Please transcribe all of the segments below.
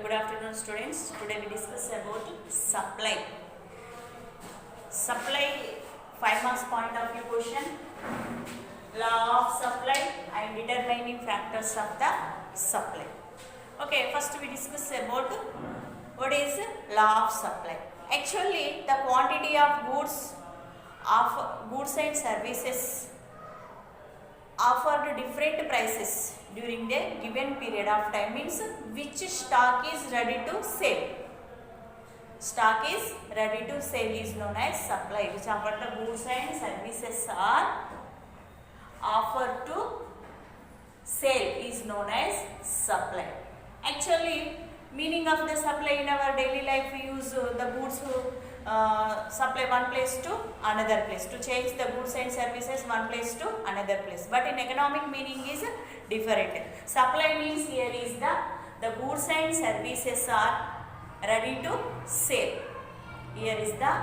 Good afternoon, students. Today we discuss about supply. Supply, 5 marks point of view question. Law of supply and determining factors of the supply. Okay, first we discuss about what is law of supply. Actually, the quantity of goods and services offered different prices during the given period of time means which stock is ready to sell. Stock is ready to sell is known as supply, which offered the goods and services are offered to sell is known as supply. Actually, meaning of the supply in our daily life, we use the goods supply one place to another place, to change the goods and services one place to another place. But in economic meaning is different. Supply means here is the goods and services are ready to sell. Here is the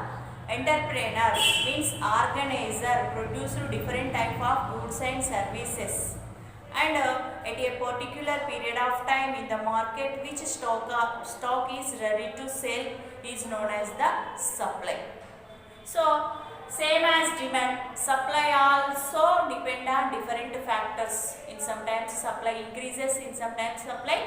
entrepreneur means organizer produce different type of goods and services, and at a particular period of time in the market which stock is ready to sell is known as the supply. So same as demand, supply also depend on different factors. In sometimes supply increases, in sometimes supply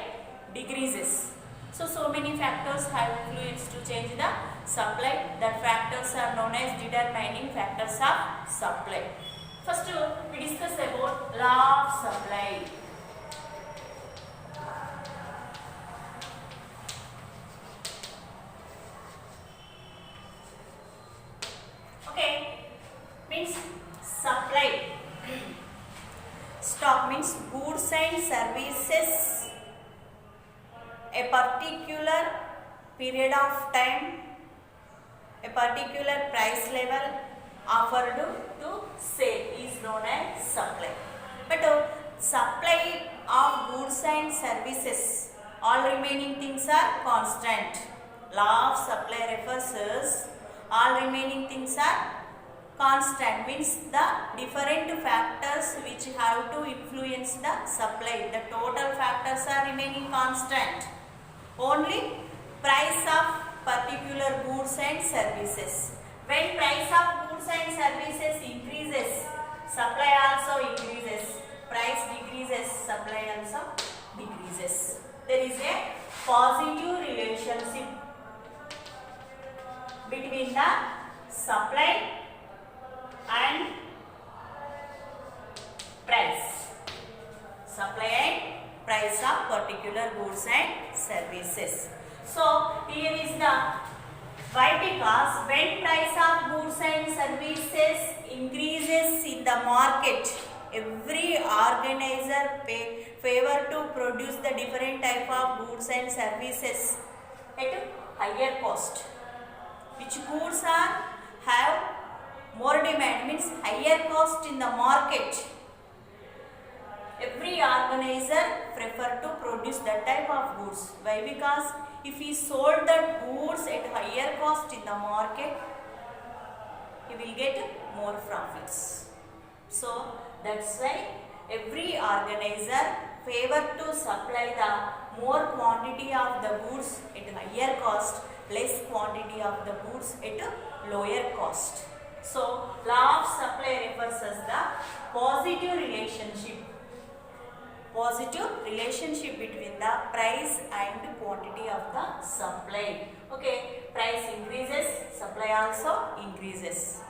decreases. So many factors have influence to change the supply. That factors are known as determining factors of supply. First, we discuss about law of supply. Okay, means supply. Stock means goods and services. A particular period of time, a particular price level offered to sale is known as supply. But supply of goods and services, all remaining things are constant. Law of supply refers as all remaining things are constant, means the different factors which have to influence the supply. The total factors are remaining constant. Only price of particular goods and services. When price of goods and services increases, supply also increases. Price decreases, supply also decreases. There is a positive relationship between the supply and price. Supply and price of particular goods and services. So here is the why, because when price of goods and services increases in the market, every organizer favor to produce the different type of goods and services at higher cost. Which goods have more demand means higher cost in the market. Every organizer prefer to produce that type of goods. Why? Because if he sold the goods at higher cost in the market, he will get more profits. So that's why every organizer favor to supply the more quantity of the goods at higher cost, less quantity of the goods at lower cost. So law of supply refers as the positive relationship between the price and quantity of the supply. Okay, price increases, supply also increases.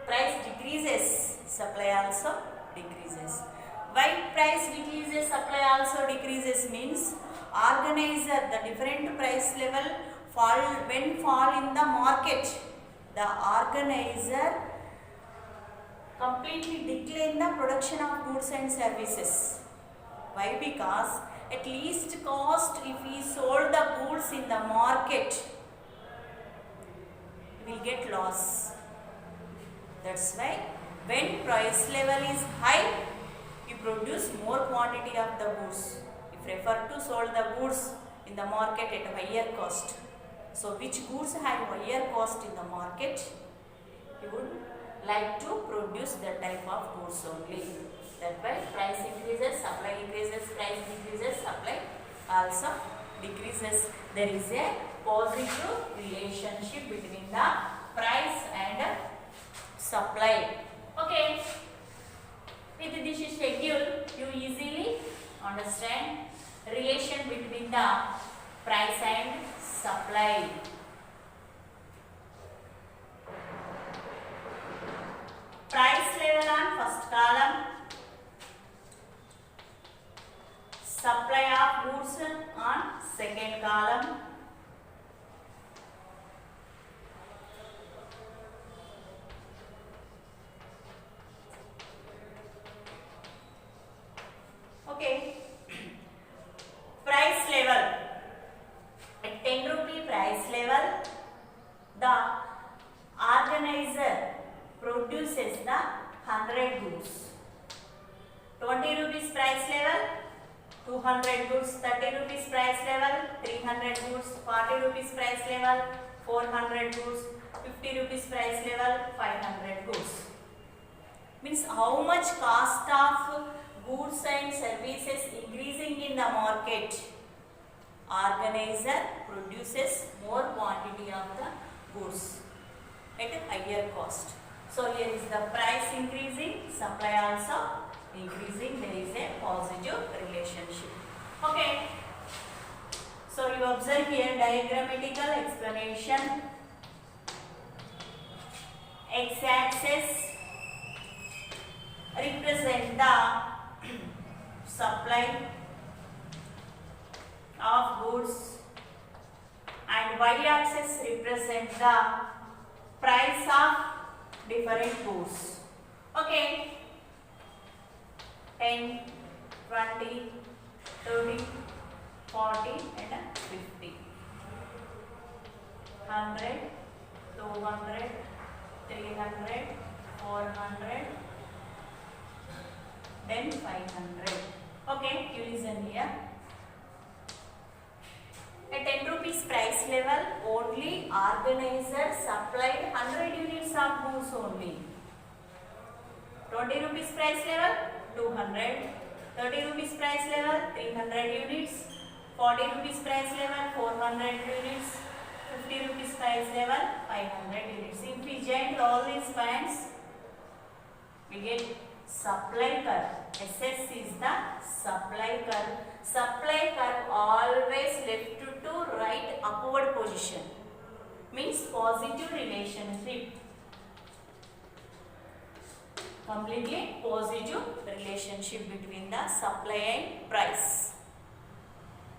Price decreases, supply also decreases. Why price decreases, supply also decreases means organizer, the different price level fall in the market, the organizer completely decline the production of goods and services. Why? Because at least cost, if he sold the goods in the market, he will get loss. That's why when price level is high, you produce more quantity of the goods. You prefer to sold the goods in the market at higher cost. So which goods have higher cost in the market, you would like to produce that type of goods only. That way price increases, supply increases, price decreases, supply also decreases, there is a positive relationship between the price and supply. Okay, with this schedule you easily understand relation between the price and supply. Price level on first column, supply of goods on second column. Okay, price level at 10 rupee price level, the organizer produces the 100 goods. 20 rupees price level, 200 goods. 30 rupees price level, 300 goods. 40 rupees price level, 400 goods. 50 rupees price level, 500 goods. Means how much cost of goods and services increasing in the market, organizer produces more quantity of the goods at a higher cost. So here is the price increasing, supply also increasing, there is a positive relationship. Okay, so you observe here diagrammatical explanation. X-axis represent the supply of goods and y-axis represent the price of different goods. Okay, 10, 20, 30, 40 and 50, 100, 200, 300, 400, then 500. Okay, you listen here. At 10 rupees price level, only organizer supplied 100 units of goods only. 20 rupees price level, 200. 30 rupees price level, 300 units. 40 rupees price level, 400 units. 50 rupees price level, 500 units. If we join all these points, we get supply curve. SS is the supply curve. Supply curve always left to right upward position. Means positive relationship. Completely positive relationship between the supply and price.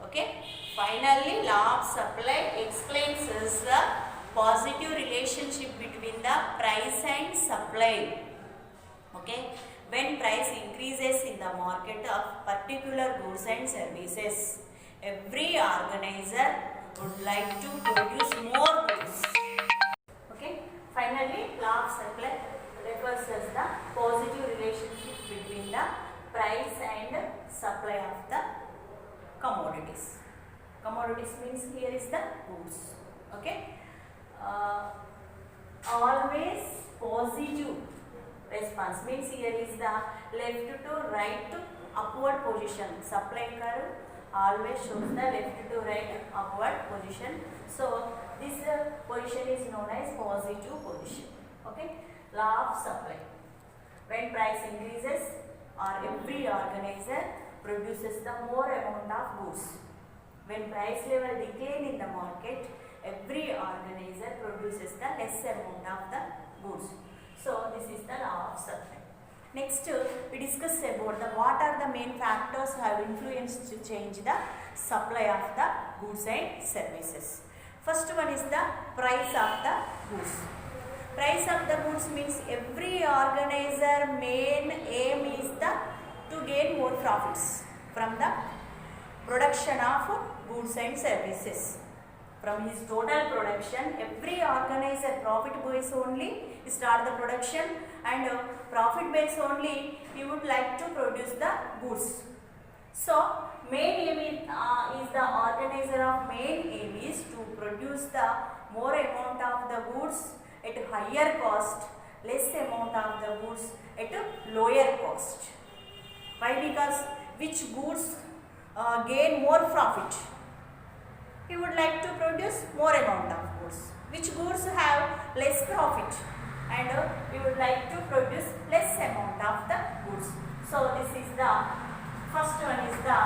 Okay. Finally, law of supply explains us the positive relationship between the price and supply. Okay. When price increases in the market of particular goods and services, every organizer would like to produce more goods. Okay. Finally, law of supply refers as the positive relationship between the price and supply of the commodities. Commodities means here is the goods. Okay. Always positive response means here is the left to right to upward position. Supply curve always shows the left to right upward position. So this position is known as positive position. Okay. Law of supply. When price increases, or every organizer produces the more amount of goods. When price level decline in the market, every organizer produces the less amount of the goods. So this is the law of supply. Next, we discuss about what are the main factors have influenced to change the supply of the goods and services. First one is the price of the goods. Price of the goods means every organizer main aim is to gain more profits from the production of goods and services. From his total production, every organizer profit base only start the production, and profit base only he would like to produce the goods. So main aim is the organizer of main aim is to produce the more amount of the goods at higher cost, less amount of the goods at a lower cost. Why? Because which goods gain more profit? he would like to produce more amount of goods. Which goods have less profit, and we would like to produce less amount of the goods. So this is the first one is the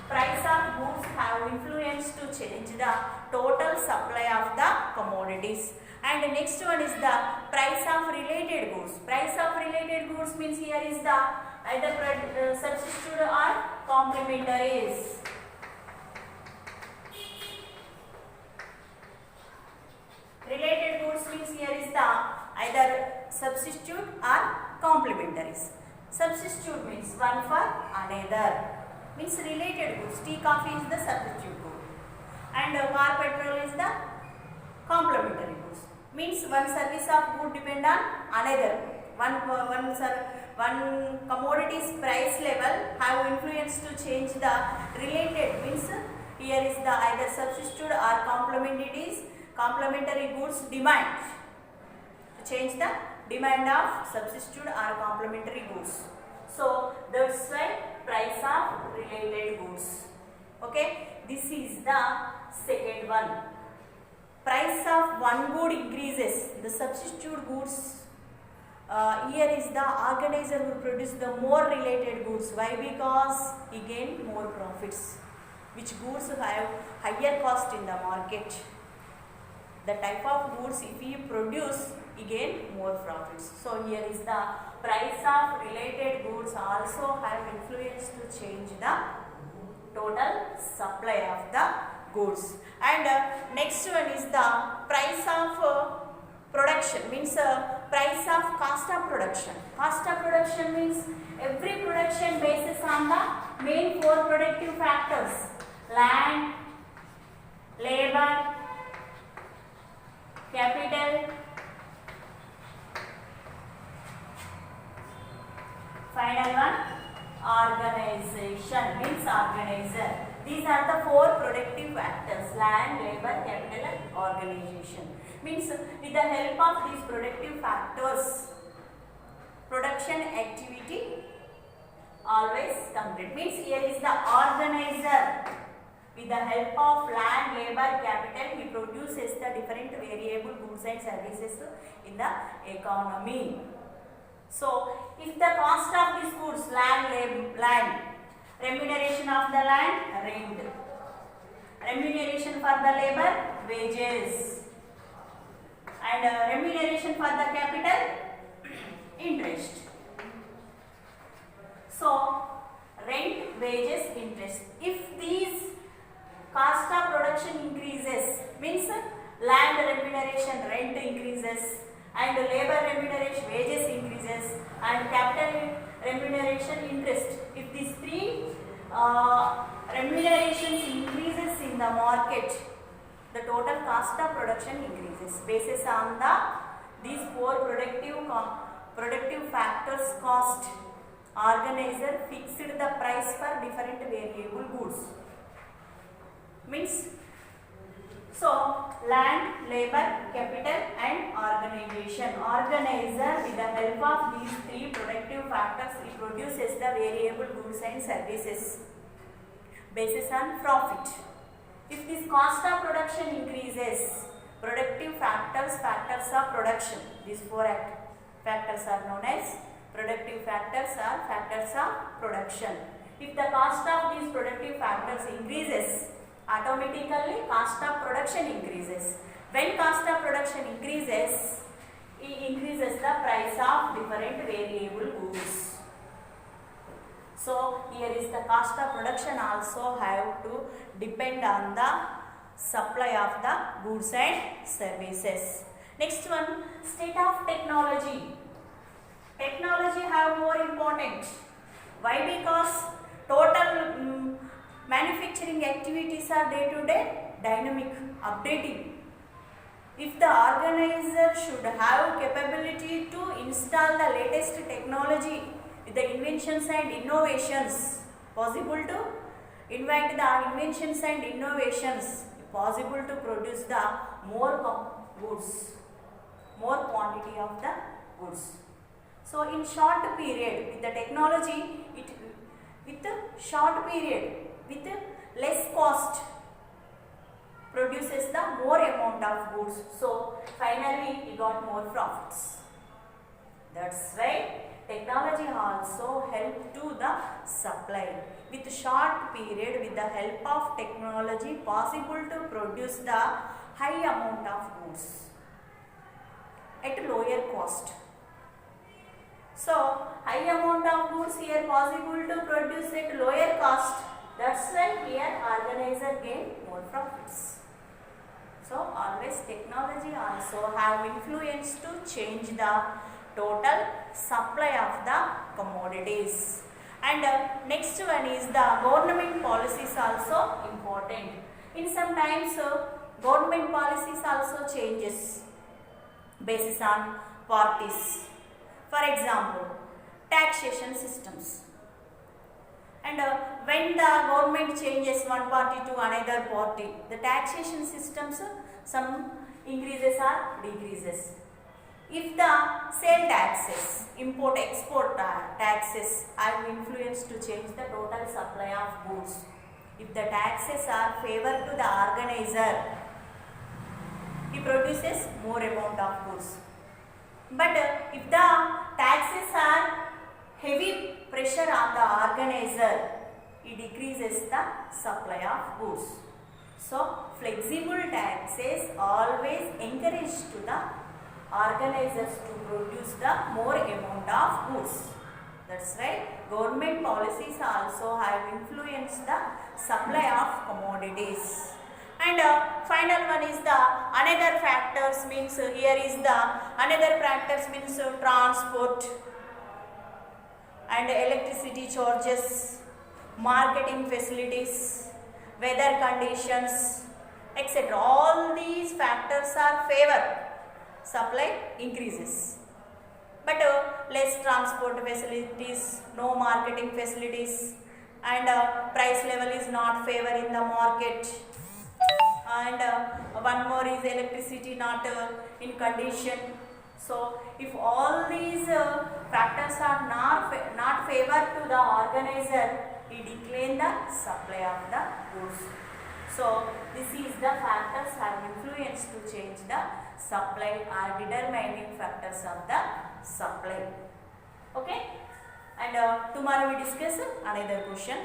price of goods have influence to change the total supply of the commodities. And the next one is the price of related goods. Price of related goods means here is the either substitute or complementaries. Related goods means here is the either substitute or complementaries. Substitute means one for another. Means related goods. Tea, coffee is the substitute good, and car, petrol is the complementary goods. Means one service of good depend on another. One commodity's price level have influence to change the related. Means here is the either substitute or complementary goods demand. To change the demand of substitute or complementary goods. So that's why price of related goods. Okay, this is the second one. Price of one good increases. The substitute goods. Here is the organizer who produce the more related goods. Why? Because he gain more profits. Which goods have higher cost in the market. The type of goods if he produce, he gain more profits. So here is the price of related goods also have influence to change the total supply of the goods. And next one is the price of production, means price of cost of production. Cost of production means every production basis on the main four productive factors: land, labor, capital, final one organization, means organizer. These are the four productive factors: land, labor, capital and organization. Means with the help of these productive factors, production activity always complete. Means here is the organizer. With the help of land, labor, capital, he produces the different variable goods and services in the economy. So, if the cost of these goods, land, remuneration of the land, rent, remuneration for the labor, wages, and remuneration for the capital, interest. So, rent, wages, interest. If these cost of production increases, means land remuneration, rent increases, and labor remuneration, wages increases, and capital remuneration, interest. If these three remunerations increases in the market, the total cost of production increases. Basis on these four productive factors cost, organizer fixed the price for different variable goods. Means so land, labor, capital and organization. Organizer with the help of these three productive factors, he produces the variable goods and services basis on profit. If this cost of production increases, productive factors of production, these four factors are known as productive factors or factors of production. If the cost of these productive factors increases, automatically cost of production increases. When cost of production increases, it increases the price of different variable goods. So here is the cost of production also have to depend on the supply of the goods and services. Next one, state of technology. Technology have more important. Why? Because total manufacturing activities are day to day dynamic, updating. If the organizer should have capability to install the latest technology with the inventions and innovations, possible to invent the inventions and innovations, possible to produce the more goods, more quantity of the goods. So in short period, with the technology, with a short period, with less cost, amount of goods. So finally he got more profits. That's right. Technology also help to the supply. With short period, with the help of technology, possible to produce the high amount of goods at lower cost. So high amount of goods here possible to produce at lower cost. That's why here organizer gain more profits. So always technology also have influence to change the total supply of the commodities. And next one is the government policies also important. In some times government policies also changes basis on parties. For example, taxation systems. And when the government changes one party to another party, the taxation systems some increases or decreases. If the sale taxes, import export taxes have influence to change the total supply of goods. If the taxes are favor to the organizer, he produces more amount of goods. But if the taxes are heavy pressure on the organizer, it decreases the supply of goods. So flexible taxes always encourage to the organizers to produce the more amount of goods. That's right. Government policies also have influenced the supply of commodities. And final one is the another factors means here is the another factors means transport and electricity charges, marketing facilities, weather conditions, etc. All these factors are favor supply increases. But less transport facilities, no marketing facilities, and price level is not favor in the market. And one more is electricity not in condition. So if all these factors are not favor to the organizer, he decline the supply of the goods. So this is the factors have influence to change the supply or determining factors of the supply. Okay, and tomorrow we discuss another question.